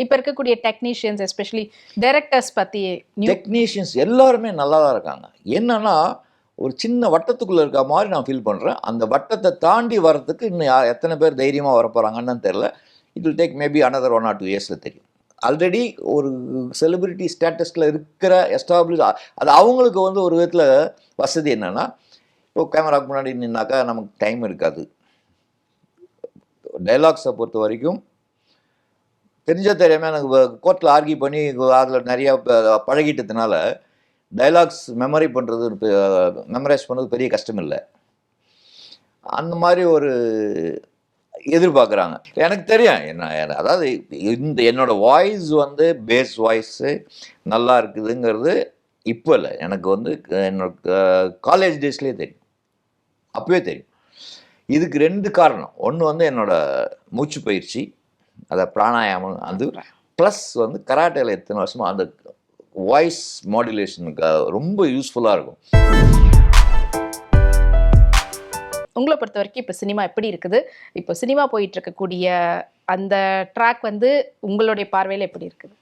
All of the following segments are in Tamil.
இப்ப இருக்கக்கூடிய டெக்னீஷியன்ஸ் எஸ்பெஷலி டைரக்டர்ஸ் பத்தி டெக்னீஷியன்ஸ் எல்லாருமே நல்லா தான் இருக்காங்க. என்னன்னா ஒரு சின்ன வட்டத்துக்குள்ளே இருக்க மாதிரி நான் ஃபீல் பண்ணுறேன். அந்த வட்டத்தை தாண்டி வர்றதுக்கு இன்னும் எத்தனை பேர் தைரியமாக வரப்போகிறாங்கன்னு தெரில. It will take maybe another 1 or 2 இயர்ஸில் தெரியும். ஆல்ரெடி ஒரு செலிபிரிட்டி ஸ்டேட்டஸில் இருக்கிற எஸ்டாப்ளிஷ் அது அவங்களுக்கு வந்து ஒரு விதத்தில் வசதி என்னென்னா, இப்போ கேமராக்கு முன்னாடி நின்னாக்கா நமக்கு டைம் இருக்காது. டைலாக்ஸை பொறுத்த வரைக்கும் தெரியாமல் எனக்கு கோர்ட்டில் ஆர்கியூ பண்ணி அதில் நிறையா பழகிட்டதுனால டைலாக்ஸ் மெமரைஸ் பண்ணுறது பெரிய கஷ்டம் இல்லை. அந்த மாதிரி ஒரு எதிர்பார்க்குறாங்க. எனக்கு தெரியும் என்ன, அதாவது என்னோடய வாய்ஸ் வந்து பேஸ் வாய்ஸு நல்லா இருக்குதுங்கிறது இப்போ இல்லை, எனக்கு வந்து என்னோட காலேஜ் டேஸ்லேயே தெரியும், அப்போவே தெரியும். இதுக்கு 2 காரணம். ஒன்று வந்து என்னோடய மூச்சு பயிற்சி, அதை பிராணாயாமம், அது ப்ளஸ் வந்து கராட்டேல எத்தனை வருஷமாக அந்த வாய்ஸ் மாடுலேஷனுக்கு ரொம்ப யூஸ்ஃபுல்லாக இருக்கும். உங்களை பொறுத்த வரைக்கும் இப்போ சினிமா எப்படி இருக்குது? இப்போ சினிமா போயிட்டு இருக்கக்கூடிய அந்த ட்ராக் வந்து உங்களுடைய பார்வையில் எப்படி இருக்குது?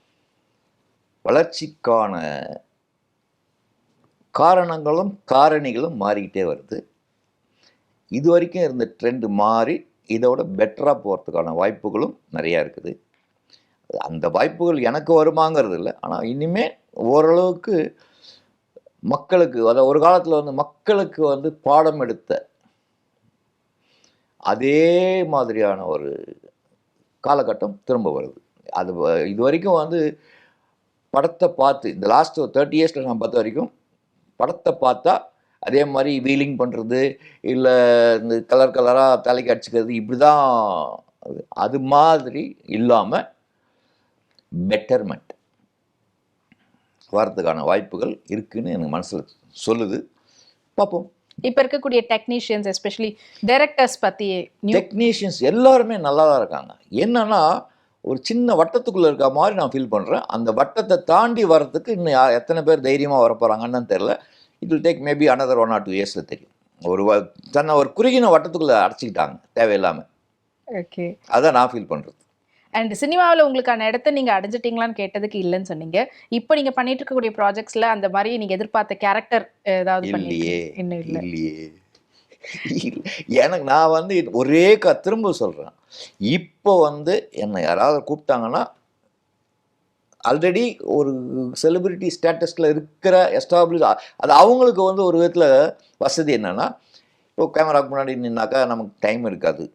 வளர்ச்சிக்கான காரணங்களும் காரணிகளும் மாறிக்கிட்டே வருது. இது வரைக்கும் இருந்த ட்ரெண்டு மாறி இதோட பெட்டராக போகிறதுக்கான வாய்ப்புகளும் நிறையா இருக்குது. அந்த வாய்ப்புகள் எனக்கு வருமாங்கிறது இல்லை, ஆனால் இனிமேல் ஓரளவுக்கு மக்களுக்கு, அதாவது ஒரு காலத்தில் வந்து மக்களுக்கு வந்து பாடம் எடுத்த அதே மாதிரியான ஒரு காலகட்டம் திரும்ப வருது. அது இது வரைக்கும் வந்து படத்தை பார்த்து இந்த லாஸ்ட் 30 இயர்ஸில் நான் பார்த்த வரைக்கும் படத்தை பார்த்தா அதே மாதிரி வீலிங் பண்ணுறது, இல்லை இந்த கலர் கலராக தலைக்கு அடிச்சுக்கிறது, இப்படி தான். அது மாதிரி இல்லாமல் பெட்டர்மெண்ட் வரதுக்கான வாய்ப்புகள் இருக்குன்னு எனக்கு மனசில் சொல்லுது. பார்ப்போம். இப்போ இருக்கக்கூடிய டெக்னீஷியன்ஸ் எஸ்பெஷலி டைரக்டர்ஸ் பற்றி டெக்னீஷியன்ஸ் எல்லாருமே நல்லா தான் இருக்காங்க. என்னன்னா ஒரு சின்ன வட்டத்துக்குள்ளே இருக்க மாதிரி நான் ஃபீல் பண்ணுறேன். அந்த வட்டத்தை தாண்டி வர்றதுக்கு இன்னும் எத்தனை பேர் தைரியமாக வரப்போகிறாங்கன்னு தெரில. It will take maybe another 1 or 2 இயர்ஸில் தெரியும். தன்னை ஒரு குறுகின வட்டத்துக்குள்ளே அடைச்சிக்கிட்டாங்க தேவையில்லாமல். ஓகே, அதான் நான் ஃபீல் பண்ணுறது. அண்ட் சினிமாவில் உங்களுக்கான இடத்த நீங்கள் அடைஞ்சிட்டிங்களான்னு கேட்டதுக்கு இல்லைன்னு சொன்னீங்க. இப்போ நீங்கள் பண்ணிட்டு இருக்கக்கூடிய ப்ராஜெக்ட்ஸில் அந்த மாதிரி நீங்கள் எதிர்பார்த்த கேரக்டர் ஏதாவது இல்லையே? இன்னும் இல்லையே. எனக்கு நான் வந்து ஒரே திரும்ப சொல்கிறேன், இப்போ வந்து என்னை யாராவது கூப்பிட்டாங்கன்னா ஆல்ரெடி ஒரு செலிபிரிட்டி ஸ்டேட்டஸில் இருக்கிற எஸ்டாப்ளிஷ் அது அவங்களுக்கு வந்து ஒரு விதத்தில் வசதி என்னென்னா, இப்போ கேமராக்கு முன்னாடி நின்னாக்கா நமக்கு டைம் இருக்காது.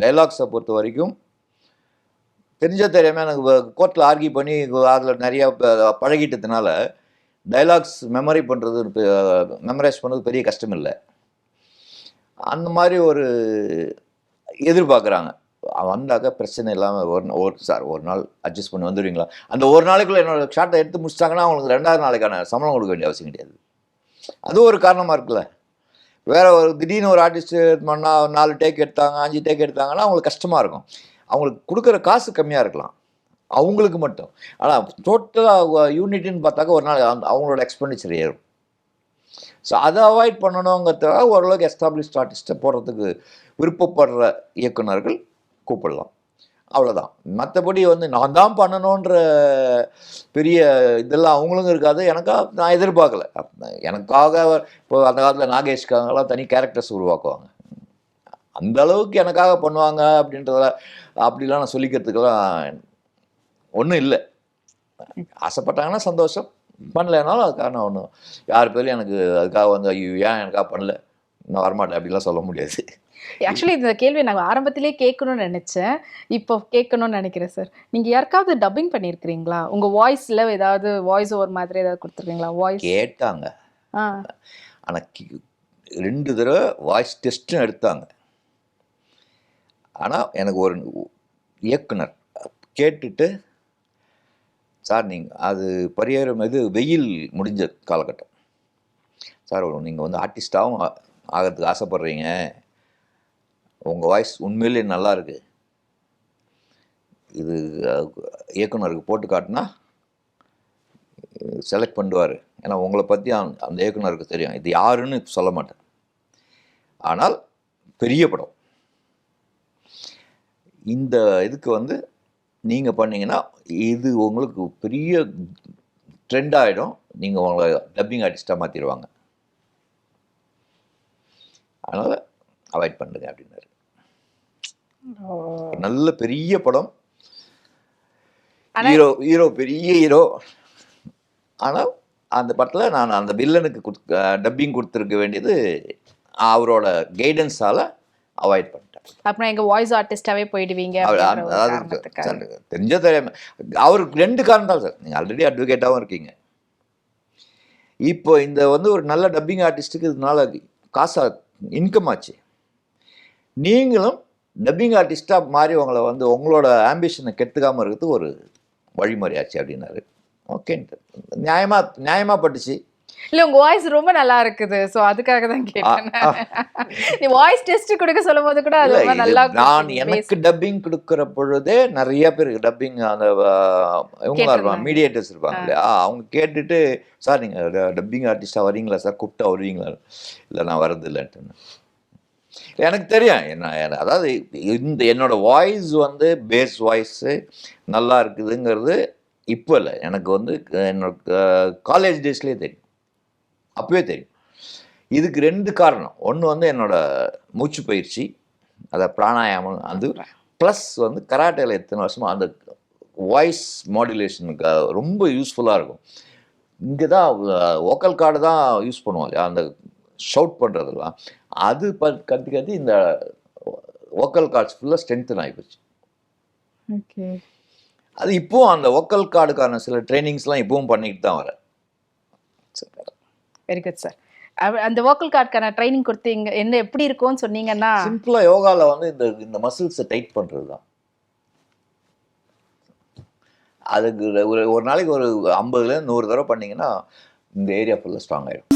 டைலாக்ஸை பொறுத்த வரைக்கும் தெரியாமல் எனக்கு கோர்ட்டில் ஆர்கியூ பண்ணி அதில் நிறையா பழகிட்டதுனால டைலாக்ஸ் மெமரைஸ் பண்ணுறது பெரிய கஷ்டம் இல்லை. அந்த மாதிரி ஒரு எதிர்பார்க்குறாங்க. வந்தாக்கா பிரச்சனை இல்லாமல் ஒரு நாள் அட்ஜஸ்ட் பண்ணி வந்துடுவீங்களா? அந்த ஒரு நாளைக்குள்ளே என்னோட ஷார்ட்டை எடுத்து முடிச்சிட்டாங்கன்னா அவங்களுக்கு 2வது நாளைக்கான சம்பளம் கொடுக்க வேண்டிய அவசியம் கிடையாது. அதுவும் ஒரு காரணமாக இருக்குல்ல. வேறு ஒரு திடீர்னு ஒரு ஆர்டிஸ்ட் பண்ணால் 4 டேக் எடுத்தாங்க, 5 டேக் எடுத்தாங்கன்னா அவங்களுக்கு கஷ்டமாக இருக்கும். அவங்களுக்கு கொடுக்குற காசு கம்மியாக இருக்கலாம் அவங்களுக்கு மட்டும். ஆனால் டோட்டலாக யூனிட்னு பார்த்தாக்கா ஒரு நாள் அவங்களோட எக்ஸ்பெண்டிச்சர் ஏறும். ஸோ அதை அவாய்ட் பண்ணணுங்கிறதுக்காக ஓரளவுக்கு எஸ்டாப்ளிஷ்ட் ஆர்டிஸ்ட்டை போடுறதுக்கு விருப்பப்படுற இயக்குநர்கள் கூப்பிடலாம், அவ்வளோதான். மற்றபடி வந்து நான் தான் பண்ணணுன்ற பெரிய இதெல்லாம் அவங்களுக்கும் இருக்காது. நான் எதிர்பார்க்கல. எனக்காக இப்போ அந்த காலத்தில் நாகேஷ்காகலாம் தனி கேரக்டர்ஸ் உருவாக்குவாங்க. அந்த அளவுக்கு எனக்காக பண்ணுவாங்க அப்படின்றத அப்படிலாம் நான் சொல்லிக்கிறதுக்கெல்லாம் ஒன்றும் இல்லை. ஆசைப்பட்டாங்கன்னா சந்தோஷம், பண்ணலைனாலும் அதுக்காக நான் ஒன்றும் யார் பேரும் எனக்கு அதுக்காக வந்து ஐயோ ஏன் எனக்காக பண்ணல நான் வரமாட்டேன் அப்படிலாம் சொல்ல முடியாது. ஆக்சுவலி இந்த கேள்வி நான் ஆரம்பத்திலே கேட்கணும்னு நினைச்சேன், இப்போ கேட்கணும்னு நினைக்கிறேன் சார். நீங்கள் யாருக்காவது டப்பிங் பண்ணியிருக்கிறீங்களா? உங்கள் வாய்ஸில் ஏதாவது வாய்ஸ் ஓவர் மாதிரி ஏதாவது கொடுத்துருக்கீங்களா? வாய்ஸ் கேட்டாங்க, ஆனால் 2 தடவை வாய்ஸ் டெஸ்ட்டும் எடுத்தாங்க. ஆனால் எனக்கு ஒரு இயக்குனர் கேட்டுட்டு, சார் நீங்கள் அது பரிகாரம் இது வெயில் முடிஞ்ச காலகட்டம் சார், நீங்கள் வந்து ஆர்டிஸ்டாகவும் ஆகிறதுக்கு ஆசைப்பட்றீங்க, உங்கள் வாய்ஸ் உண்மையிலே நல்லா இருக்கு, இது இயக்குனருக்கு போட்டு காட்டினா செலக்ட் பண்ணுவார். ஏன்னா உங்களை பற்றி அந்த இயக்குனருக்கு தெரியும். இது யாருன்னு சொல்ல மாட்டேன், ஆனால் பெரிய படம். இந்த இதுக்கு வந்து நீங்கள் பண்ணீங்கன்னா இது உங்களுக்கு பெரிய ட்ரெண்ட் ஆகிடும். நீங்கள் உங்களை டப்பிங் ஆர்டிஸ்டாக மாற்றிடுவாங்க. அதனால் அவாய்ட் பண்ணுங்க அப்படின்னாரு. நல்ல பெரிய படம், ஹீரோ ஹீரோ பெரிய ஹீரோ. ஆனால் அந்த படத்தில் நான் அந்த வில்லனுக்கு டப்பிங் கொடுத்துருக்க வேண்டியது அவரோட கைடன்ஸால் அவாய்ட் பண்ணிட்டேன். அப்புறம் எங்க வாய்ஸ் ஆர்டிஸ்டாவே போயிடுவீங்க அப்படிங்கிற ஒரு காரணத்துக்காக. தெரிஞ்ச தெரியாம அவருக்கு 2 காரணம் தான் சார். நீங்கள் ஆல்ரெடி அட்வொகேட்டாகவும் இருக்கீங்க. இப்போ இந்த ஒரு நல்ல டப்பிங் ஆர்டிஸ்ட்டுக்கு இதனால காசா இன்கம் ஆச்சு. நீங்களும் டப்பிங் ஆர்டிஸ்டாக மாறி உங்களை உங்களோட ஆம்பிஷனை கெடுத்துக்காமல் இருக்கிறது ஒரு வழிமுறையாச்சு அப்படின்னாரு. ஓகேன்ட்டு நியாயமாக பட்டுச்சு. இல்ல உங்க வாய்ஸ் ரொம்ப நல்லா இருக்குது, சோ அதுக்காக தான் கேட்டேன். நீ வாய்ஸ் டெஸ்ட் கொடுக்க சொல்லும்போது கூட அது ரொம்ப நல்லா நான் எனக்கு டப்பிங் கொடுக்குற பொழுதே நிறைய பேர் டப்பிங் அந்த இவங்க மீடியேட்டர்ஸ் இருப்பாங்க இல்லையா, அவங்க கேட்டுட்டு சார் நீங்கள் டப்பிங் ஆர்டிஸ்டாக வரீங்களா சார், கூப்பிட்டா வருவீங்களா? இல்லை நான் வரது இல்லைன்ட்டு. எனக்கு தெரியும் என்ன, அதாவது என்னோட வாய்ஸ் பேஸ் வாய்ஸு நல்லா இருக்குதுங்கிறது இப்போ இல்லை, எனக்கு என்னோட காலேஜ் டேஸ்லேயே தெரியும், அப்பவே தெரியும். இதுக்கு 2 காரணம். ஒன்று என்னோட மூச்சு பயிற்சி, அதை பிராணாயாமம், அது ப்ளஸ் கராட்டேல எத்தனை வருஷமாக அந்த வாய்ஸ் மாடுலேஷனுக்கு ரொம்ப யூஸ்ஃபுல்லாக இருக்கும். இங்கே தான் வோக்கல் கார்டு தான் யூஸ் பண்ணுவோம் இல்லையா, அந்த ஷவுட் பண்ணுறதெல்லாம் அது கட்டி இந்த வோக்கல் கார்ட்ஸ் ஃபுல்லாக ஸ்ட்ரென்த்தன் ஆகிப்போச்சு. ஓகே, அது இப்போவும் அந்த வோக்கல் கார்டுக்கான சில ட்ரைனிங்ஸ்லாம் இப்போவும் பண்ணிட்டு தான் வரேன். Super, very good sir. அந்த வோக்கல் கார்டுக்கான ட்ரைனிங் கொடுத்தீங்க, என்ன எப்படி இருக்கும்னு சொன்னீங்கன்னா? சிம்பிளாக யோகாவில் இந்த மசில்ஸை டைட் பண்ணுறது தான். அதுக்கு ஒரு நாளைக்கு ஒரு 50லேருந்து 100 தடவை பண்ணிங்கன்னா இந்த ஏரியா ஃபுல்லாக ஸ்ட்ராங் ஆகிடும்.